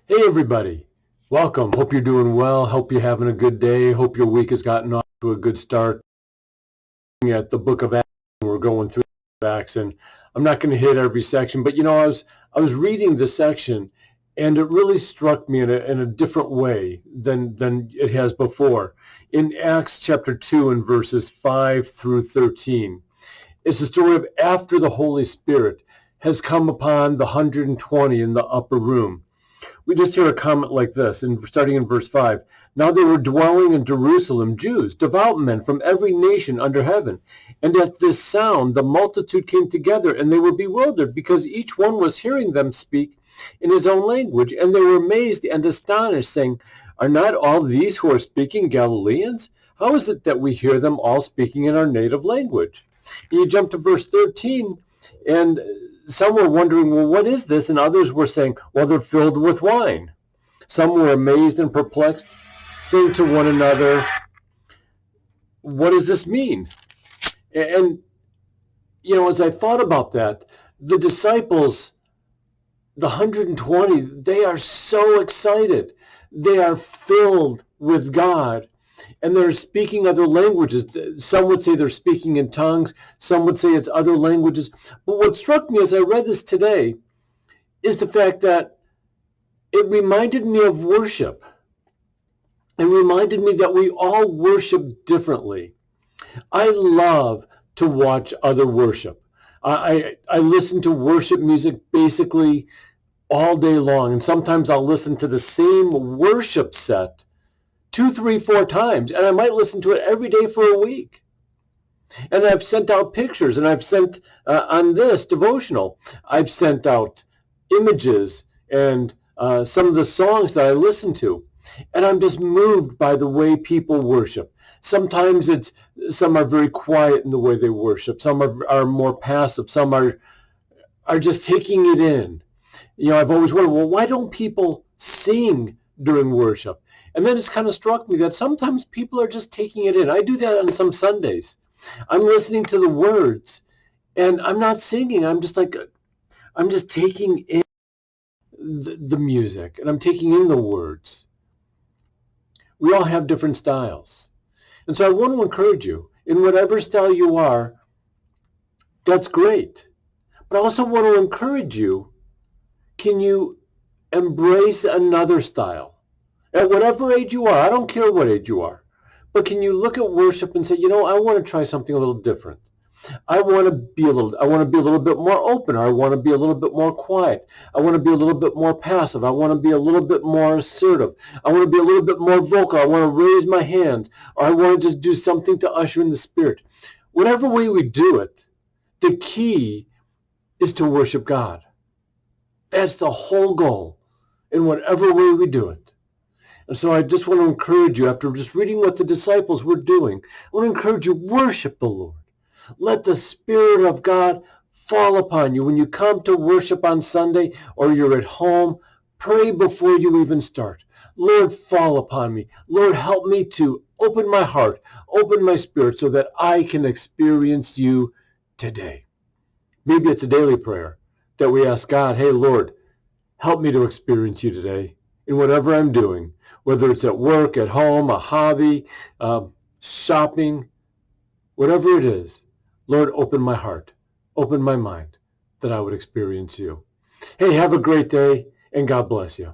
Hey everybody, welcome. Hope you're doing well. Hope you're having a good day. Hope your week has gotten off to a good start. At the book of Acts, we're going through Acts, and I'm not going to hit every section, but I was reading this section, and it really struck me in a different way than it has before. In Acts chapter 2 and verses 5 through 13, it's the story of after the Holy Spirit has come upon the 120 in the upper room. We just hear a comment like this, starting in verse 5. Now they were dwelling in Jerusalem, Jews, devout men from every nation under heaven. And at this sound, the multitude came together, and they were bewildered, because each one was hearing them speak in his own language. And they were amazed and astonished, saying, Are not all these who are speaking Galileans? How is it that we hear them all speaking in our native language? And you jump to verse 13, and some were wondering, well, what is this? And others were saying, well, they're filled with wine. Some were amazed and perplexed, saying to one another, what does this mean? And, as I thought about that, the disciples, the 120, they are so excited. They are filled with God. And they're speaking other languages. Some would say they're speaking in tongues. Some would say it's other languages. But what struck me as I read this today is the fact that it reminded me of worship. It reminded me that we all worship differently. I love to watch other worship. I listen to worship music basically all day long. And sometimes I'll listen to the same worship set 2, 3, 4 times, and I might listen to it every day for a week. And I've sent out pictures, and I've sent on this devotional, I've sent out images and some of the songs that I listen to, and I'm just moved by the way people worship. Sometimes some are very quiet in the way they worship. Some are more passive. Some are just taking it in. I've always wondered, well, why don't people sing during worship? And then it's kind of struck me that sometimes people are just taking it in. I do that on some Sundays. I'm listening to the words, and I'm not singing. I'm just taking in the music, and I'm taking in the words. We all have different styles. And so I want to encourage you, in whatever style you are, that's great. But I also want to encourage you, can you embrace another style? At whatever age you are, I don't care what age you are, but can you look at worship and say, I want to try something a little different. I want to be a little bit more open, or I want to be a little bit more quiet. I want to be a little bit more passive. I want to be a little bit more assertive. I want to be a little bit more vocal. I want to raise my hands, or I want to just do something to usher in the Spirit. Whatever way we do it, the key is to worship God. That's the whole goal in whatever way we do it. And so I just want to encourage you, after just reading what the disciples were doing, I want to encourage you, worship the Lord. Let the Spirit of God fall upon you. When you come to worship on Sunday or you're at home, pray before you even start. Lord, fall upon me. Lord, help me to open my heart, open my spirit so that I can experience you today. Maybe it's a daily prayer that we ask God, hey, Lord, help me to experience you today in whatever I'm doing, whether it's at work, at home, a hobby, shopping, whatever it is. Lord, open my heart, open my mind, that I would experience you. Hey, have a great day, and God bless you.